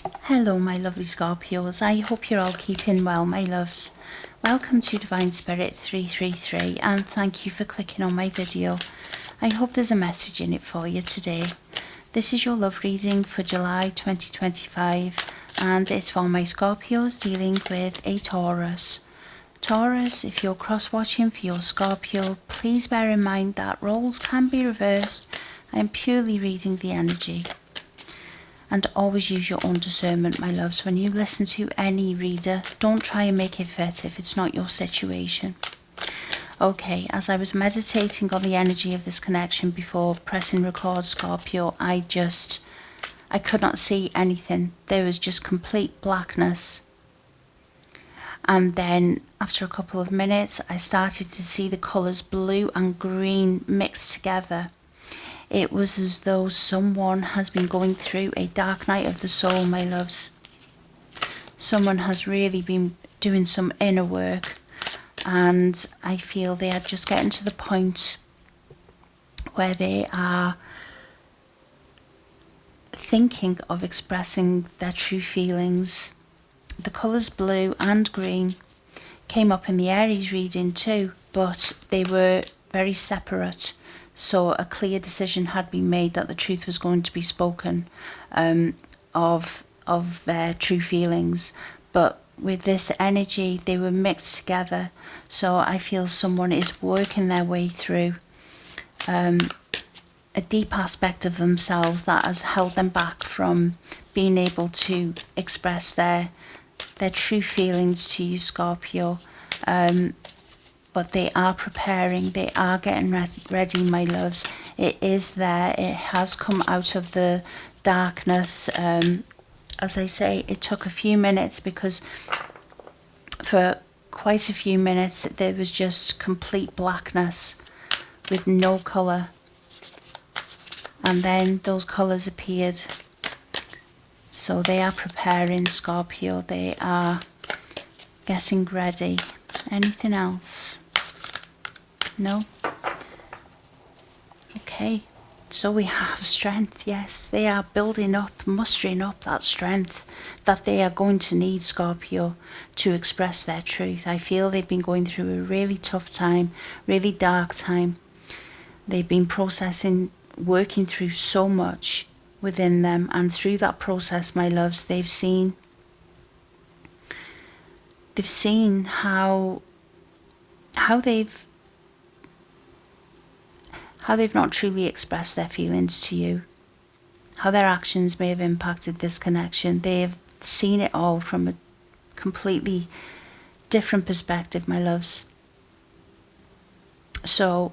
Hello my lovely Scorpios, I hope you're all keeping well my loves. Welcome to Divine Spirit 333 and thank you for clicking on my video. I hope there's a message in it for you today. This is your love reading for July 2025 and it's for my Scorpios dealing with a Taurus. Taurus, if you're cross-watching for your Scorpio, please bear in mind that roles can be reversed. I am purely reading the energy. And always use your own discernment, my loves. When you listen to any reader, don't try and make it fit if it's not your situation. Okay, as I was meditating on the energy of this connection before pressing record, Scorpio, I could not see anything. There was just complete blackness. And then after a couple of minutes, I started to see the colours blue and green mixed together. It was as though someone has been going through a dark night of the soul, my loves. Someone has really been doing some inner work, and I feel they are just getting to the point where they are thinking of expressing their true feelings. The colours blue and green came up in the Aries reading too, but they were very separate. So a clear decision had been made that the truth was going to be spoken of their true feelings. But with this energy, they were mixed together. So I feel someone is working their way through a deep aspect of themselves that has held them back from being able to express their true feelings to you, Scorpio. But they are preparing, they are getting ready, my loves. It is there, it has come out of the darkness. As I say, it took a few minutes because for quite a few minutes there was just complete blackness with no colour. And then those colours appeared. So they are preparing, Scorpio, they are getting ready. Anything else? No? Okay, so we have strength. Yes, they are building up, mustering up that strength that they are going to need, Scorpio, to express their truth. I feel they've been going through a really tough time, really dark time. They've been processing, working through so much within them, and through that process, my loves, they've seen how they've not truly expressed their feelings to you, how their actions may have impacted this connection. They have seen it all from a completely different perspective, my loves. So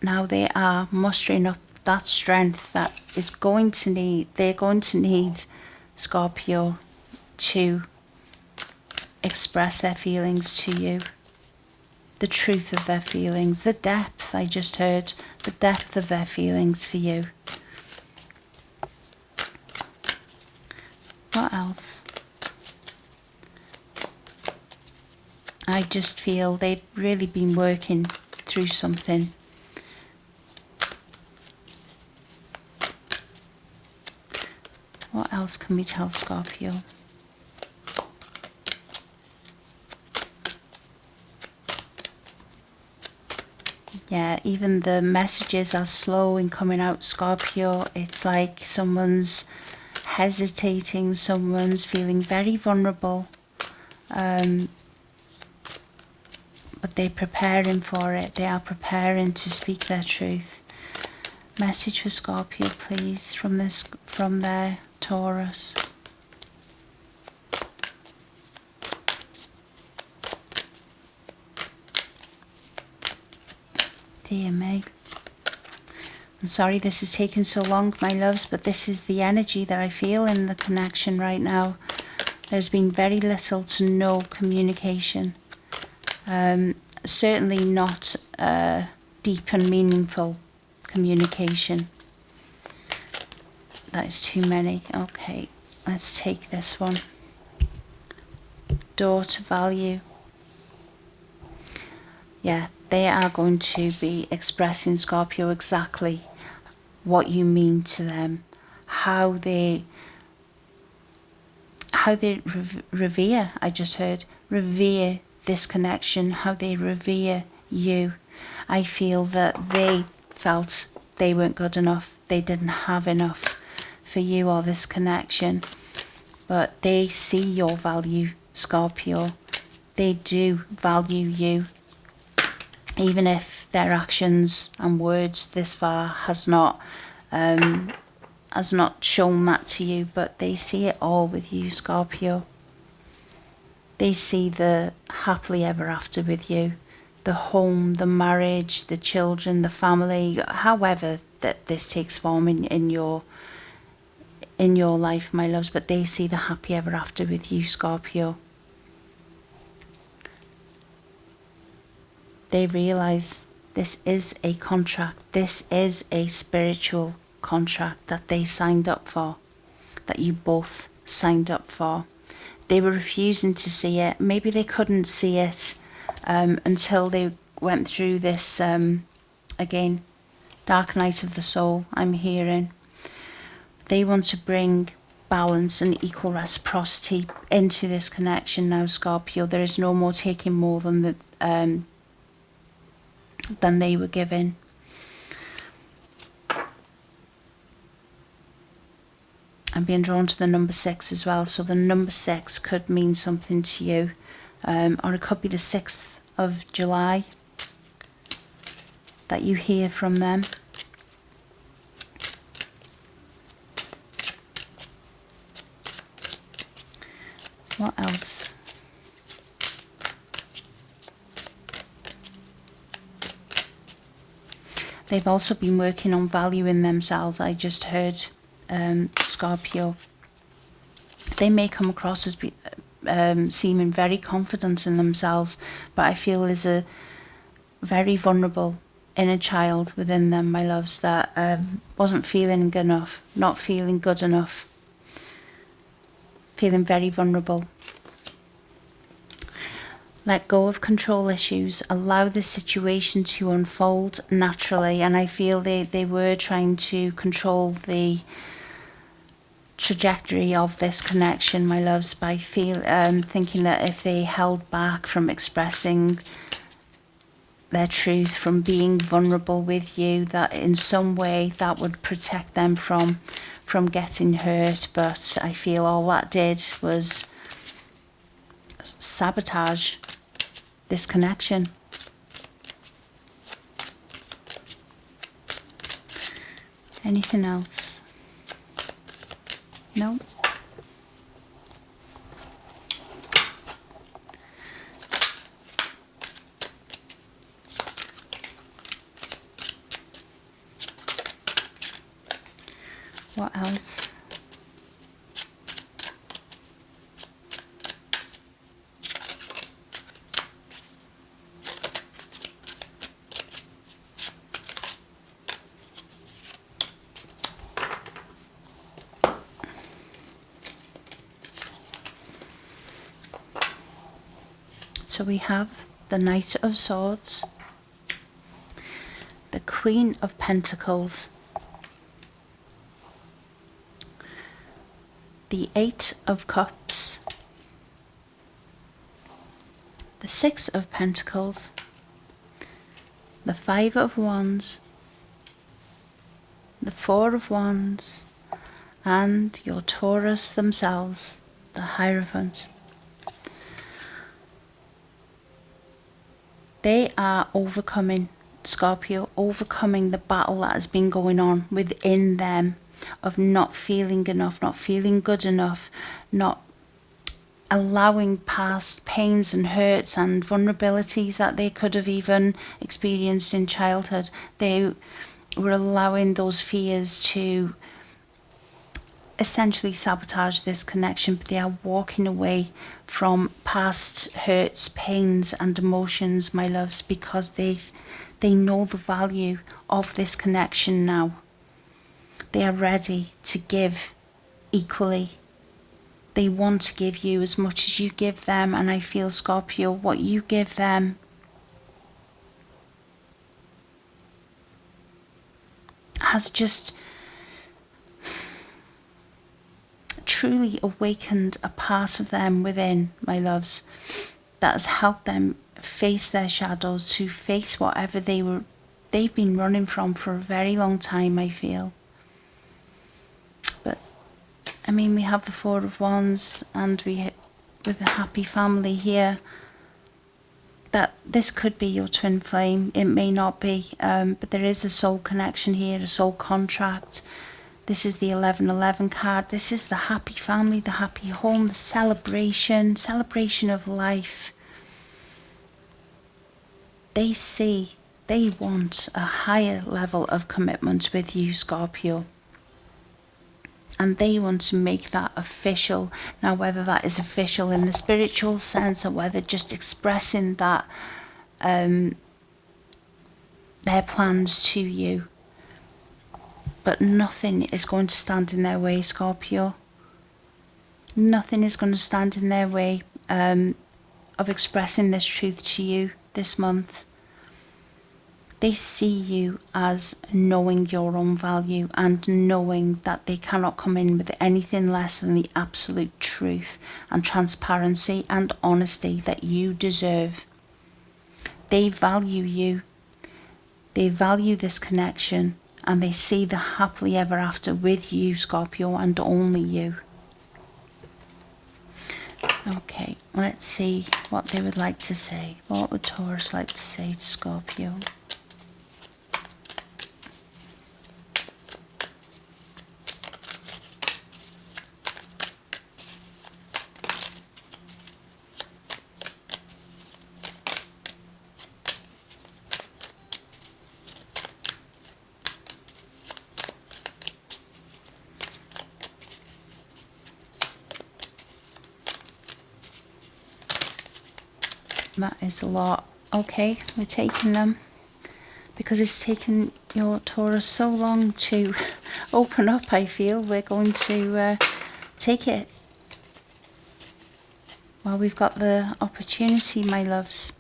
now they are mustering up that strength that they're going to need, Scorpio, to express their feelings to you. The truth of their feelings, the depth, I just heard, the depth of their feelings for you. What else? I just feel they've really been working through something. What else can we tell Scorpio? Yeah, even the messages are slow in coming out, Scorpio. It's like someone's hesitating, someone's feeling very vulnerable. But they're preparing for it. They are preparing to speak their truth. Message for Scorpio, please, from their Taurus. Dear me. I'm sorry this is taking so long, my loves, but this is the energy that I feel in the connection right now. There's been very little to no communication. Certainly not deep and meaningful communication. That is too many. Okay, let's take this one. Door to value. Yeah, they are going to be expressing, Scorpio, exactly what you mean to them, how they how they revere, I just heard, revere this connection, how they revere you. I feel that they felt they weren't good enough, they didn't have enough for you or this connection, but they see your value, Scorpio. They do value you, even if their actions and words this far has not shown that to you, but they see it all with you, Scorpio. They see the happily ever after with you, the home, the marriage, the children, the family, however that this takes form in your life, my loves, but they see the happy ever after with you, Scorpio. They realize this is a contract, this is a spiritual contract that they signed up for, that you both signed up for. They were refusing to see it. Maybe they couldn't see it until they went through this, again, dark night of the soul, I'm hearing. They want to bring balance and equal reciprocity into this connection now, Scorpio. There is no more taking more than they were given. I'm being drawn to the number 6 as well, so the number 6 could mean something to you, or it could be the 6th of July that you hear from them. What else? They've also been working on valuing themselves, I just heard, Scorpio. They may come across as seeming very confident in themselves, but I feel there's a very vulnerable inner child within them, my loves, that wasn't feeling enough, not feeling good enough, feeling very vulnerable. Let go of control issues, allow the situation to unfold naturally, and I feel they were trying to control the trajectory of this connection, my loves, by thinking that if they held back from expressing their truth, from being vulnerable with you, that in some way that would protect them from getting hurt. But I feel all that did was sabotage this connection. Anything else? No? What else? So we have the Knight of Swords, the Queen of Pentacles, the Eight of Cups, the Six of Pentacles, the Five of Wands, the Four of Wands, and your Taurus themselves, the Hierophant. They are overcoming, Scorpio, overcoming the battle that has been going on within them of not feeling enough, not feeling good enough, not allowing past pains and hurts and vulnerabilities that they could have even experienced in childhood. They were allowing those fears to essentially sabotage this connection, but they are walking away from past hurts, pains and emotions, my loves, because they know the value of this connection now. They are ready to give equally. They want to give you as much as you give them, and I feel, Scorpio, what you give them has just truly awakened a part of them within, my loves, that has helped them face their shadows, to face whatever they've been running from for a very long time, I feel. But I mean, we have the Four of Wands, and with the happy family here, that this could be your twin flame. It may not be, but there is a soul connection here, a soul contract. This is the 1111 card. This is the happy family, the happy home, the celebration of life. They want a higher level of commitment with you, Scorpio. And they want to make that official. Now, whether that is official in the spiritual sense, or whether just expressing that their plans to you. But nothing is going to stand in their way, Scorpio. Nothing is going to stand in their way of expressing this truth to you this month. They see you as knowing your own value, and knowing that they cannot come in with anything less than the absolute truth and transparency and honesty that you deserve. They value you. They value this connection, and they see the happily ever after with you, Scorpio, and only you. Okay, let's see what they would like to say. What would Taurus like to say to Scorpio? That is a lot. Okay, we're taking them, because it's taken your Taurus so long to open up. I feel we're going to take it while we've got the opportunity, my loves.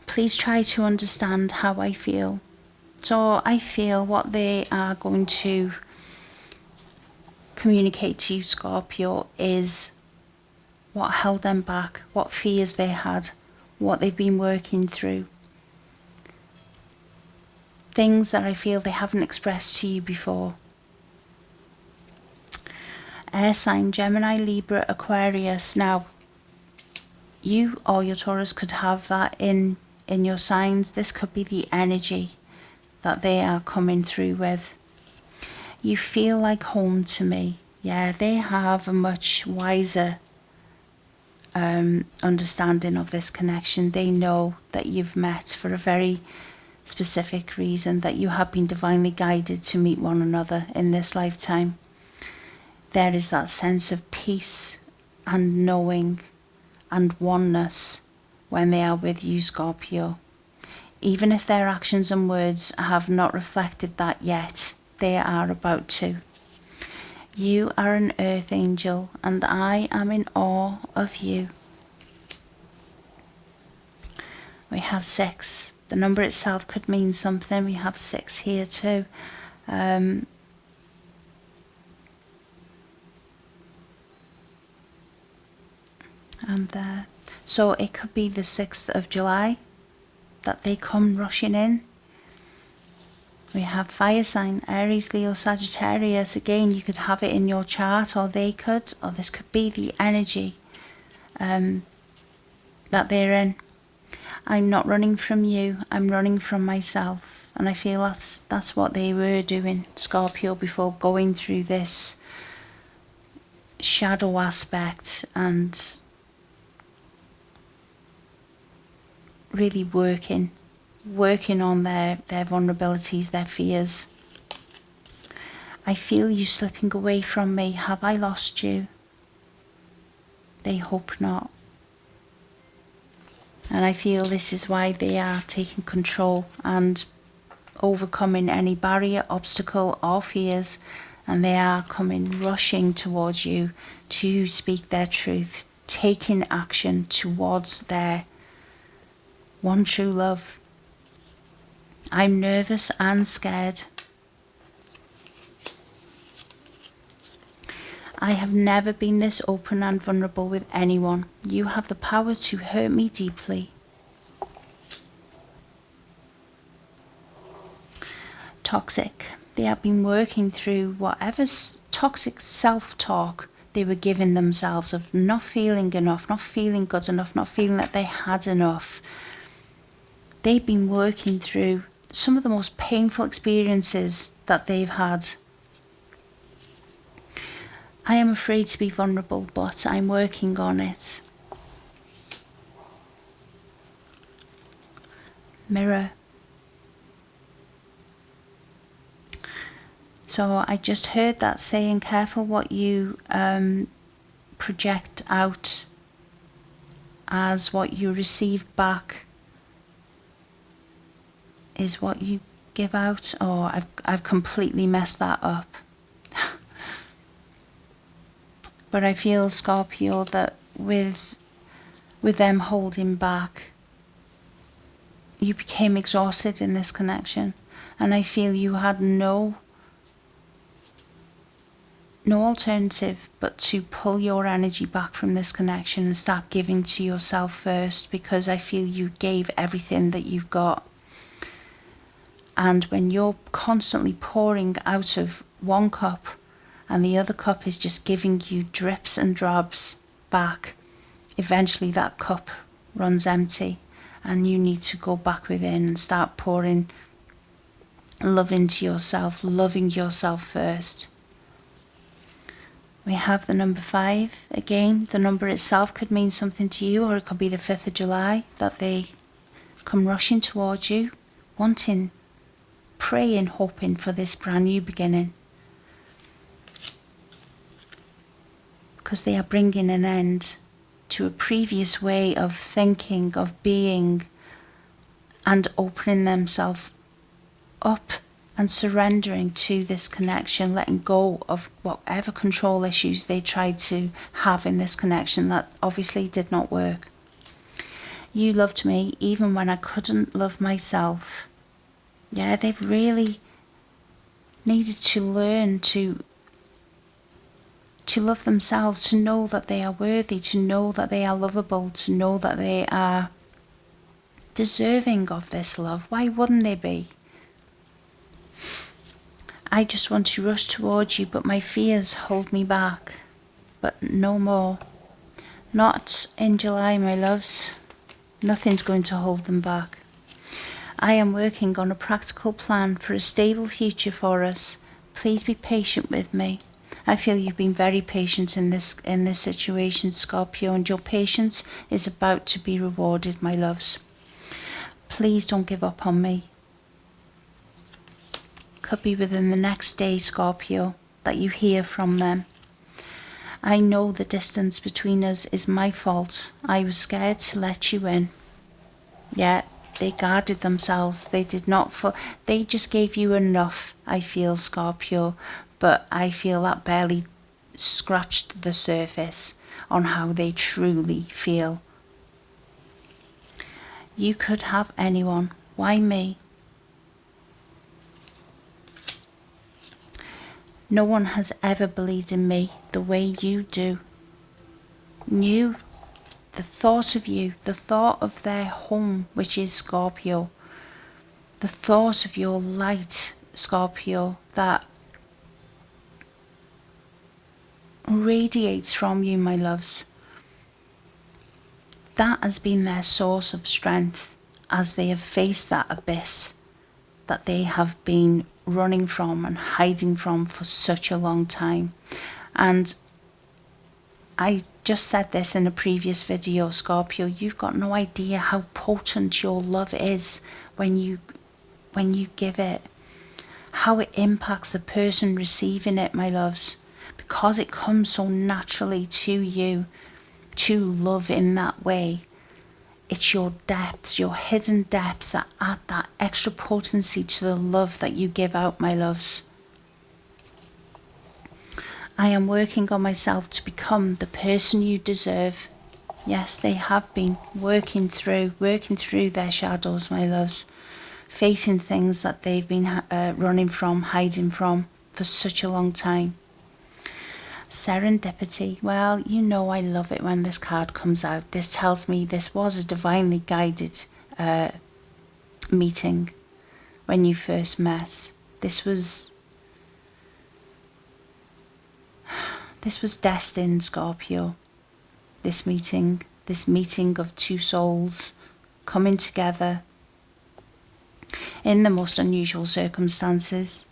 Please try to understand how I feel. So I feel what they are going to communicate to you, Scorpio, is what held them back, what fears they had, what they've been working through. Things that I feel they haven't expressed to you before. Air sign, Gemini, Libra, Aquarius. Now, you or your Taurus could have that in your signs. This could be the energy that they are coming through with. You feel like home to me. Yeah, they have a much wiser understanding of this connection. They know that you've met for a very specific reason, that you have been divinely guided to meet one another in this lifetime. There is that sense of peace and knowing and oneness when they are with you, Scorpio. Even if their actions and words have not reflected that yet, they are about to. You are an earth angel, and I am in awe of you. We have 6. The number itself could mean something. We have 6 here too. And there. So it could be the 6th of July that they come rushing in. We have fire sign, Aries, Leo, Sagittarius. Again, you could have it in your chart, or they could, or this could be the energy that they're in. I'm not running from you, I'm running from myself. And I feel that's what they were doing, Scorpio, before going through this shadow aspect and really working on their vulnerabilities, their fears. I feel you slipping away from me. Have I lost you? They hope not. And I feel this is why they are taking control and overcoming any barrier, obstacle or fears, and they are coming rushing towards you to speak their truth, taking action towards their one true love. I'm nervous and scared. I have never been this open and vulnerable with anyone. You have the power to hurt me deeply. Toxic. They have been working through whatever toxic self-talk they were giving themselves of not feeling enough, not feeling good enough, not feeling that they had enough. They've been working through some of the most painful experiences that they've had. I am afraid to be vulnerable, but I'm working on it. Mirror. So I just heard that saying, careful what you project out as what you receive back is what you give out. Oh, I've completely messed that up. But I feel, Scorpio, that with them holding back, you became exhausted in this connection, and I feel you had no alternative but to pull your energy back from this connection and start giving to yourself first, because I feel you gave everything that you've got. And when you're constantly pouring out of one cup and the other cup is just giving you drips and drabs back, eventually that cup runs empty, and you need to go back within and start pouring love into yourself, loving yourself first. We have the number 5. Again, the number itself could mean something to you, or it could be the 5th of July that they come rushing towards you, wanting, praying, hoping for this brand new beginning. Because they are bringing an end to a previous way of thinking, of being, and opening themselves up and surrendering to this connection, letting go of whatever control issues they tried to have in this connection that obviously did not work. You loved me even when I couldn't love myself. Yeah, they've really needed to learn to love themselves, to know that they are worthy, to know that they are lovable, to know that they are deserving of this love. Why wouldn't they be? I just want to rush towards you, but my fears hold me back. But no more. Not in July, my loves. Nothing's going to hold them back. I am working on a practical plan for a stable future for us. Please be patient with me. I feel you've been very patient in this situation, Scorpio, and your patience is about to be rewarded, my loves. Please don't give up on me. Could be within the next day, Scorpio, that you hear from them. I know the distance between us is my fault. I was scared to let you in. Yeah, they guarded themselves. They did not they just gave you enough, I feel, Scorpio, but I feel that barely scratched the surface on how they truly feel. You could have anyone. Why me? No one has ever believed in me the way you do. You, the thought of you, the thought of their home, which is Scorpio, the thought of your light, Scorpio, that radiates from you, my loves. That has been their source of strength as they have faced that abyss that they have been running from and hiding from for such a long time. And I just said this in a previous video, Scorpio, you've got no idea how potent your love is when you give it, how it impacts the person receiving it, my loves, because it comes so naturally to you to love in that way. It's your depths, your hidden depths that add that extra potency to the love that you give out, my loves. I am working on myself to become the person you deserve. Yes, they have been working through their shadows, my loves, facing things that they've been running from, hiding from for such a long time. Serendipity. Well, you know I love it when this card comes out. This tells me this was a divinely guided meeting when you first met. This was destined, Scorpio. This meeting of two souls coming together in the most unusual circumstances,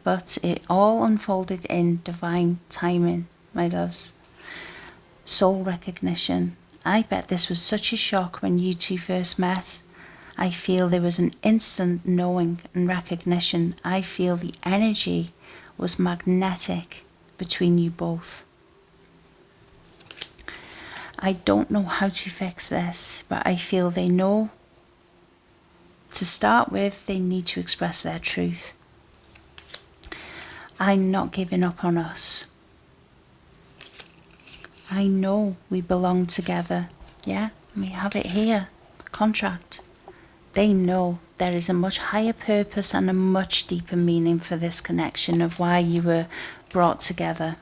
but it all unfolded in divine timing, my loves. Soul recognition. I bet this was such a shock when you two first met. I feel there was an instant knowing and recognition. I feel the energy was magnetic between you both. I don't know how to fix this, but I feel they know. To start with, they need to express their truth. I'm not giving up on us. I know we belong together. Yeah, we have it here. Contract. They know there is a much higher purpose and a much deeper meaning for this connection of why you were brought together.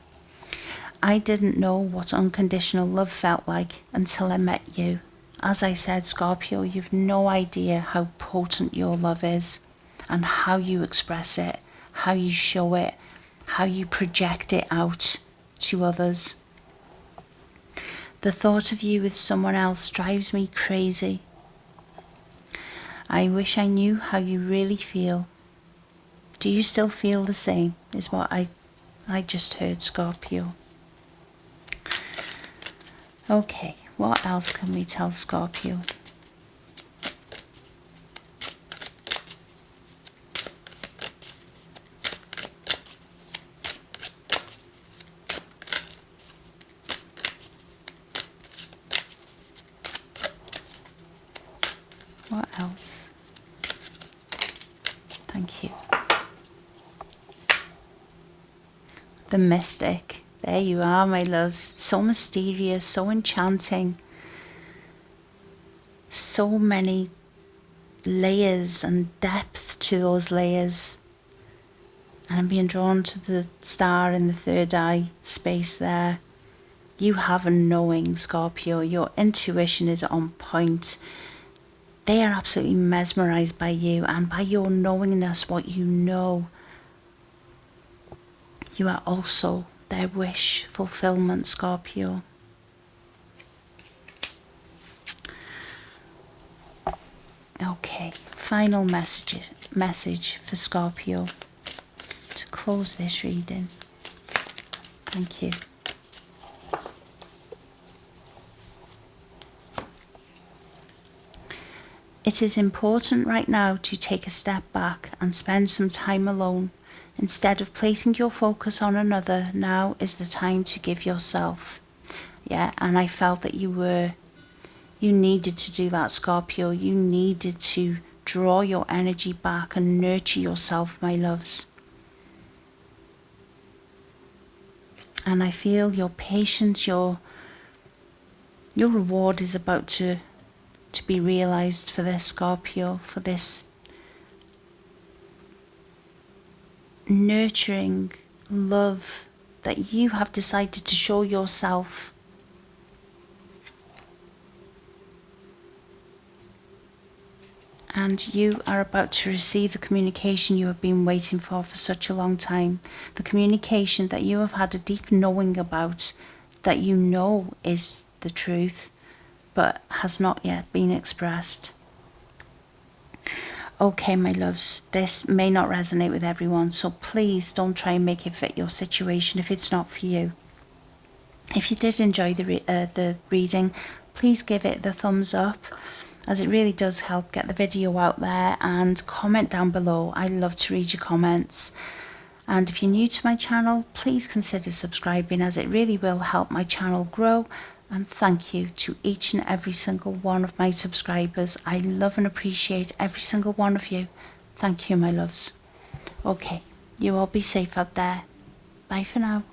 I didn't know what unconditional love felt like until I met you. As I said, Scorpio, you've no idea how potent your love is and how you express it, how you show it, how you project it out to others. The thought of you with someone else drives me crazy. I wish I knew how you really feel. Do you still feel the same, is what I just heard, Scorpio. Okay, what else can we tell Scorpio? What else? Thank you. The Mystic. There you are, my loves. So mysterious, so enchanting. So many layers and depth to those layers. And I'm being drawn to the star in the third eye space there. You have a knowing, Scorpio. Your intuition is on point. They are absolutely mesmerized by you and by your knowingness, what you know. You are also their wish fulfillment, Scorpio. Okay, final message for Scorpio to close this reading. Thank you. It is important right now to take a step back and spend some time alone. Instead of placing your focus on another, now is the time to give yourself. Yeah, and I felt that you needed to do that, Scorpio. You needed to draw your energy back and nurture yourself, my loves. And I feel your patience, your reward is about to be realized for this, Scorpio, for this nurturing love that you have decided to show yourself. And you are about to receive the communication you have been waiting for such a long time. The communication that you have had a deep knowing about, that you know is the truth, but has not yet been expressed. Okay, my loves, this may not resonate with everyone, so please don't try and make it fit your situation if it's not for you. If you did enjoy the reading, please give it the thumbs up, as it really does help get the video out there, and comment down below. I love to read your comments. And if you're new to my channel, please consider subscribing, as it really will help my channel grow. And thank you to each and every single one of my subscribers. I love and appreciate every single one of you. Thank you, my loves. Okay, you all be safe out there. Bye for now.